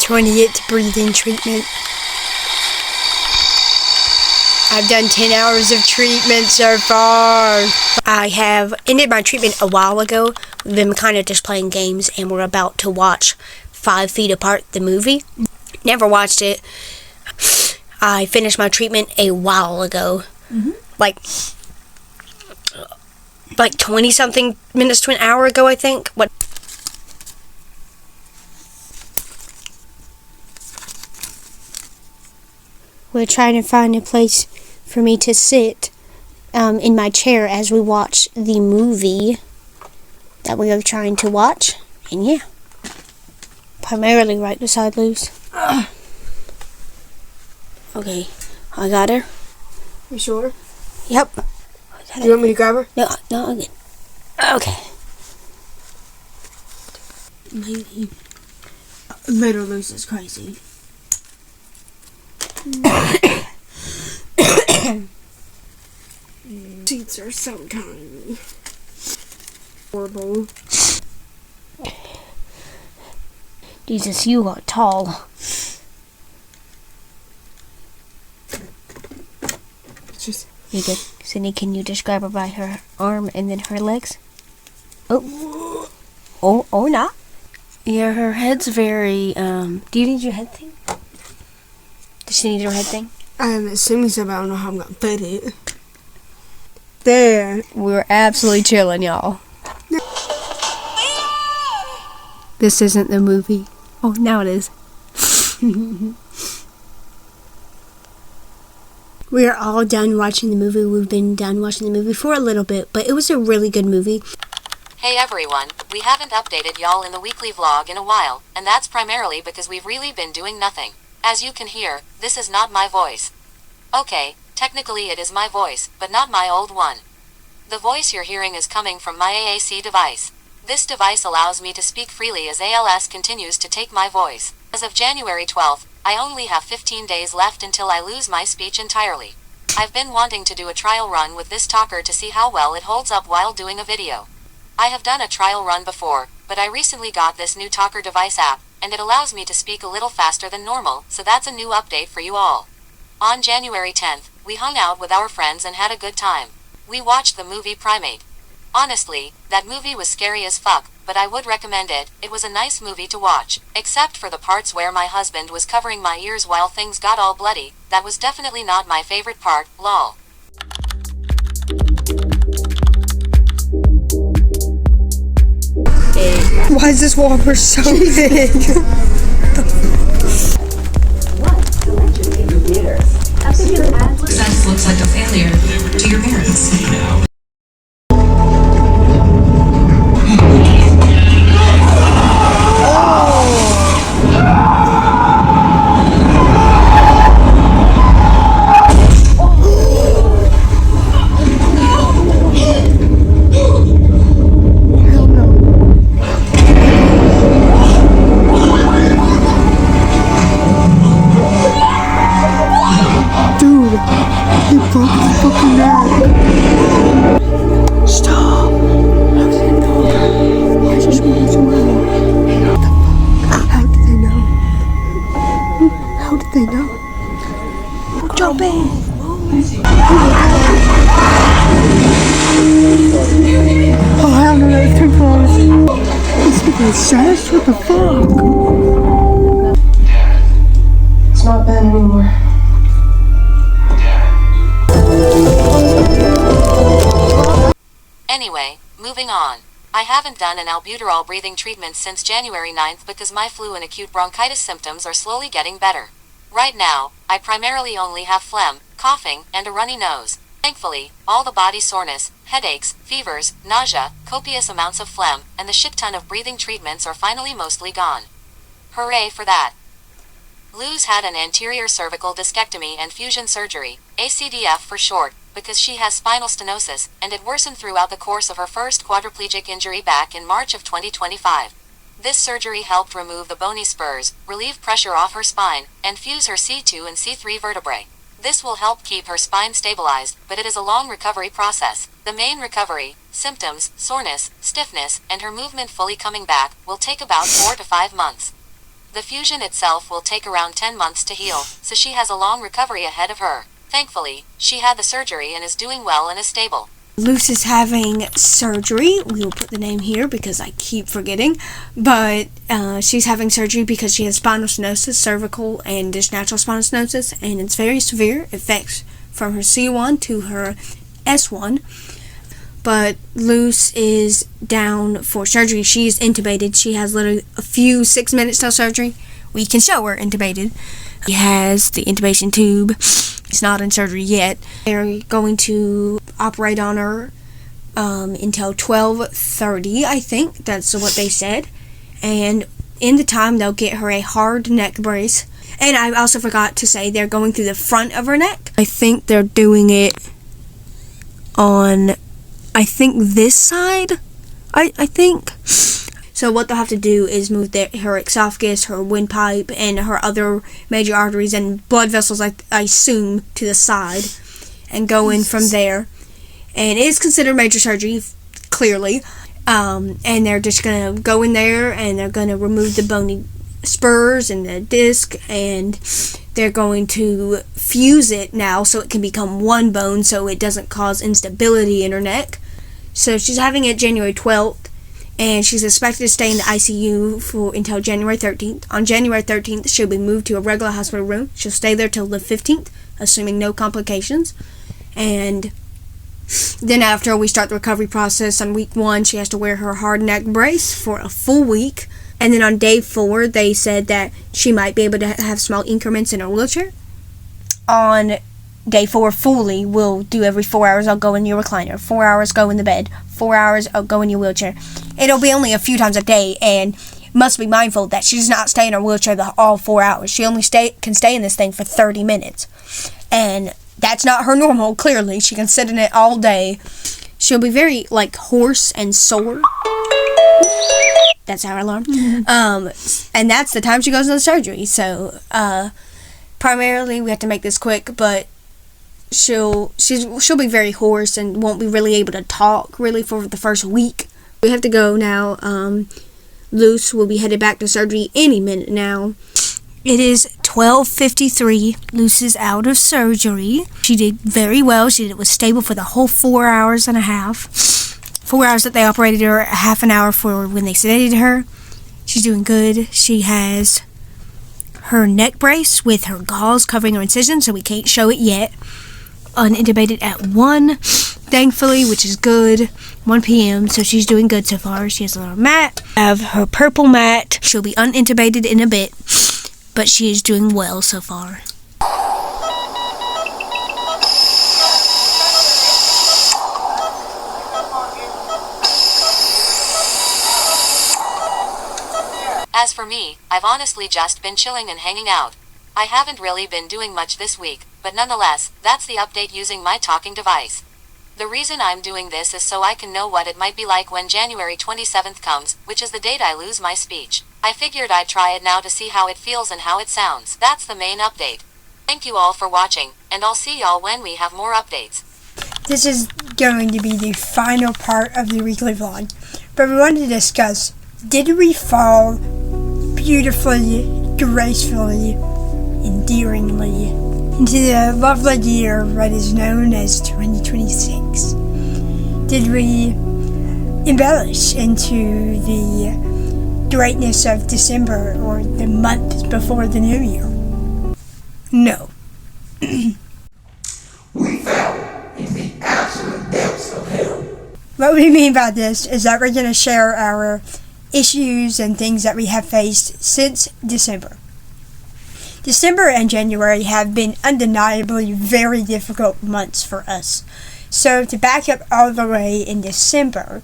20th breathing treatment. I've done 10 hours of treatment so far. I have ended my treatment a while ago. We've been kind of just playing games, and we're about to watch 5 Feet Apart, the movie. Never watched it. I finished my treatment a while ago. Like 20-something minutes to an hour ago, I think. What? We're trying to find a place for me to sit in my chair as we watch the movie that we are trying to watch. And yeah, primarily right beside Luz. Okay, I got her. You sure? Yep. Do you want me to grab her? No, I'm good. Okay. Maybe. Little Luz is crazy. Seats are so tiny. Horrible. Jesus, you are tall. Just. You good? Sydney, can you just grab her by her arm and then her legs? Oh. Oh, or not. Yeah, her head's very, do you need your head thing? Does she need her head thing? I'm assuming so, but I don't know how I'm gonna fit it. There. We're absolutely chilling, y'all. This isn't the movie. Oh, now it is. We are all done watching the movie. We've been done watching the movie for a little bit, but it was a really good movie. Hey everyone, we haven't updated y'all in the weekly vlog in a while, and that's primarily because we've really been doing nothing. As you can hear, this is not my voice. Okay, technically it is my voice, but not my old one. The voice you're hearing is coming from my AAC device. This device allows me to speak freely as ALS continues to take my voice. As of January 12th, I only have 15 days left until I lose my speech entirely. I've been wanting to do a trial run with this talker to see how well it holds up while doing a video. I have done a trial run before, but I recently got this new talker device app, and it allows me to speak a little faster than normal, so that's a new update for you all. On January 10th, we hung out with our friends and had a good time. We watched the movie Primate. Honestly, that movie was scary as fuck, but I would recommend it. It was a nice movie to watch, except for the parts where my husband was covering my ears while things got all bloody. That was definitely not my favorite part, lol. Why is this whopper so big? Success looks like a failure to your parents. Sash, what the fuck? It's not bad anymore. Anyway, moving on. I haven't done an albuterol breathing treatment since January 9th because my flu and acute bronchitis symptoms are slowly getting better. Right now, I primarily only have phlegm, coughing, and a runny nose. Thankfully, all the body soreness, headaches, fevers, nausea, copious amounts of phlegm, and the shit ton of breathing treatments are finally mostly gone. Hooray for that. Luz had an anterior cervical discectomy and fusion surgery, ACDF for short, because she has spinal stenosis, and it worsened throughout the course of her first quadriplegic injury back in March of 2025. This surgery helped remove the bony spurs, relieve pressure off her spine, and fuse her C2 and C3 vertebrae. This will help keep her spine stabilized, but it is a long recovery process. The main recovery, symptoms, soreness, stiffness, and her movement fully coming back, will take about 4 to 5 months. The fusion itself will take around 10 months to heal, so she has a long recovery ahead of her. Thankfully, she had the surgery and is doing well and is stable. Luce is having surgery. We will put the name here because I keep forgetting. But she's having surgery because she has spinal stenosis, cervical, and just natural spinal stenosis. And it's very severe. It affects from her C1 to her S1. But Luce is down for surgery. She's intubated. She has literally a few 6 minutes till surgery. We can show her intubated. She has the intubation tube. It's not in surgery yet. They're going to operate on her until 12:30, I think. That's what they said. And in the time, they'll get her a hard neck brace. And I also forgot to say they're going through the front of her neck. I think they're doing it on, I think, this side. I think. So what they'll have to do is move her esophagus, her windpipe, and her other major arteries and blood vessels, I assume, to the side, and go in from there. And it is considered major surgery, clearly. And they're just going to go in there, and they're going to remove the bony spurs and the disc, and they're going to fuse it now so it can become one bone so it doesn't cause instability in her neck. So she's having it January 12th. And she's expected to stay in the ICU until January 13th. On January 13th, she'll be moved to a regular hospital room. She'll stay there till the 15th, assuming no complications. And then after we start the recovery process on week 1, she has to wear her hard neck brace for a full week. And then on day 4, they said that she might be able to have small increments in her wheelchair. On day 4 fully, we'll do every 4 hours. I'll go in your recliner. 4 hours, go in the bed. 4 hours, I'll go in your wheelchair. It'll be only a few times a day, and must be mindful that she does not stay in her wheelchair all 4 hours. She only can stay in this thing for 30 minutes. And that's not her normal, clearly. She can sit in it all day. She'll be very, hoarse and sore. That's our alarm. And that's the time she goes into surgery. So, primarily, we have to make this quick, but she'll be very hoarse and won't be really able to talk really for the first week. We have to go now. Luce will be headed back to surgery any minute now. It is 12:53. Luce is out of surgery. She did very well. She was stable for the whole 4 hours and a half. 4 hours that they operated her, a half an hour for when they sedated her. She's doing good. She has her neck brace with her gauze covering her incision, so we can't show it yet. Unintubated at 1, thankfully, which is good. 1 p.m., so she's doing good so far. She has a little mat. I have her purple mat. She'll be unintubated in a bit, but she is doing well so far. As for me, I've honestly just been chilling and hanging out. I haven't really been doing much this week, but nonetheless, that's the update using my talking device. The reason I'm doing this is so I can know what it might be like when January 27th comes, which is the date I lose my speech. I figured I'd try it now to see how it feels and how it sounds. That's the main update. Thank you all for watching, and I'll see y'all when we have more updates. This is going to be the final part of the weekly vlog, but we wanted to discuss, did we fall beautifully, gracefully, endearingly into the lovely year what is known as 2026? Did we embellish into the greatness of December or the month before the new year? No. We fell in the absolute depths of hell. What we mean by this is that we're going to share our issues and things that we have faced since December. December and January have been undeniably very difficult months for us. So to back up all the way in December,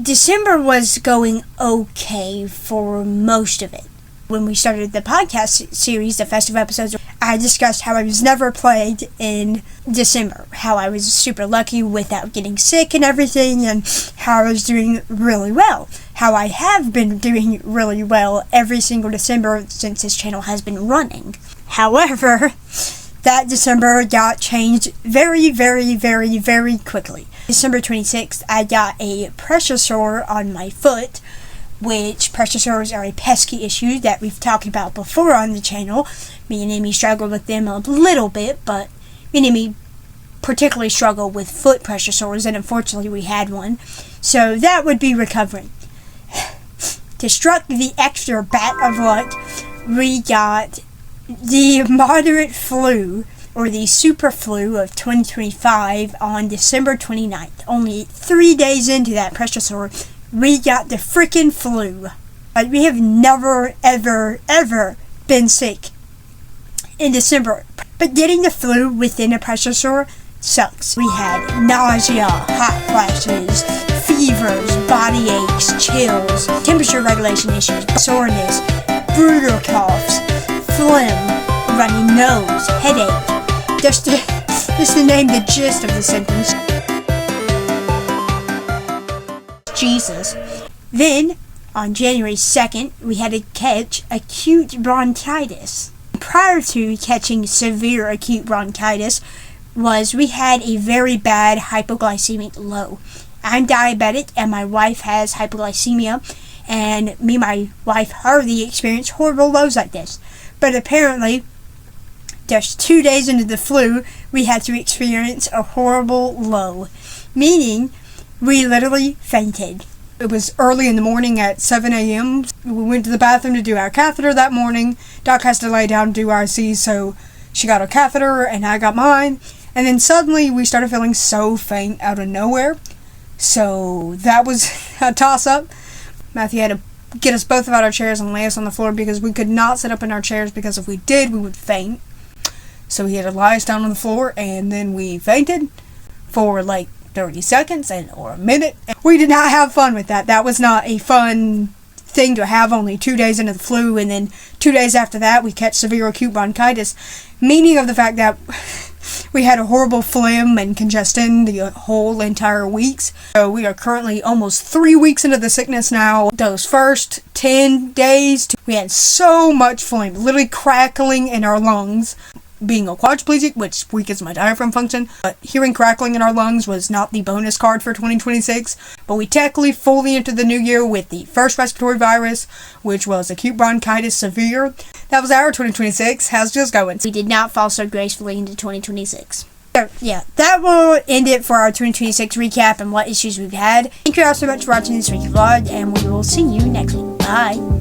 December was going okay for most of it. When we started the podcast series, the festive episodes, I discussed how I was never plagued in December, how I was super lucky without getting sick and everything, and how I was doing really well, how I have been doing really well every single December since this channel has been running. However, that December got changed very, very, very, very quickly. December 26th, I got a pressure sore on my foot which pressure sores are a pesky issue that we've talked about before on the channel. Me and Emmie struggled with them a little bit, but me and Emmie particularly struggled with foot pressure sores, and unfortunately we had one. So that would be recovering. To struck the extra bat of luck, we got the moderate flu, or the super flu of 2025 on December 29th. Only 3 days into that pressure sore, we got the frickin' flu. We have never, ever, ever been sick in December. But getting the flu within a pressure sore sucks. We had nausea, hot flashes, fevers, body aches, chills, temperature regulation issues, soreness, brutal coughs, phlegm, runny nose, headache. Just to name the gist of the symptoms. Jesus. Then, on January 2nd, we had to catch acute bronchitis. Prior to catching severe acute bronchitis we had a very bad hypoglycemic low. I'm diabetic and my wife has hypoglycemia, and me and my wife Harvey experienced horrible lows like this. But apparently, just 2 days into the flu, we had to experience a horrible low, meaning we literally fainted. It was early in the morning at 7 a.m. We went to the bathroom to do our catheter that morning. Doc has to lay down and do RC, so she got her catheter and I got mine. And then suddenly we started feeling so faint out of nowhere. So that was a toss-up. Matthew had to get us both out of our chairs and lay us on the floor because we could not sit up in our chairs, because if we did, we would faint. So he had to lie us down on the floor, and then we fainted for like 30 seconds or a minute. We did not have fun with that. That was not a fun thing to have only 2 days into the flu, and then 2 days after that we catch severe acute bronchitis, meaning of the fact that we had a horrible phlegm and congestion the whole entire weeks. So we are currently almost 3 weeks into the sickness now. Those first 10 days, we had so much phlegm, literally crackling in our lungs. Being a quadriplegic, which weakens my diaphragm function, but hearing crackling in our lungs was not the bonus card for 2026. But we technically fully entered the new year with the first respiratory virus, which was acute bronchitis severe. That was our 2026. How's yours going? We did not fall so gracefully into 2026. So, yeah, that will end it for our 2026 recap and what issues we've had. Thank you all so much for watching this week's vlog, and we will see you next week. Bye.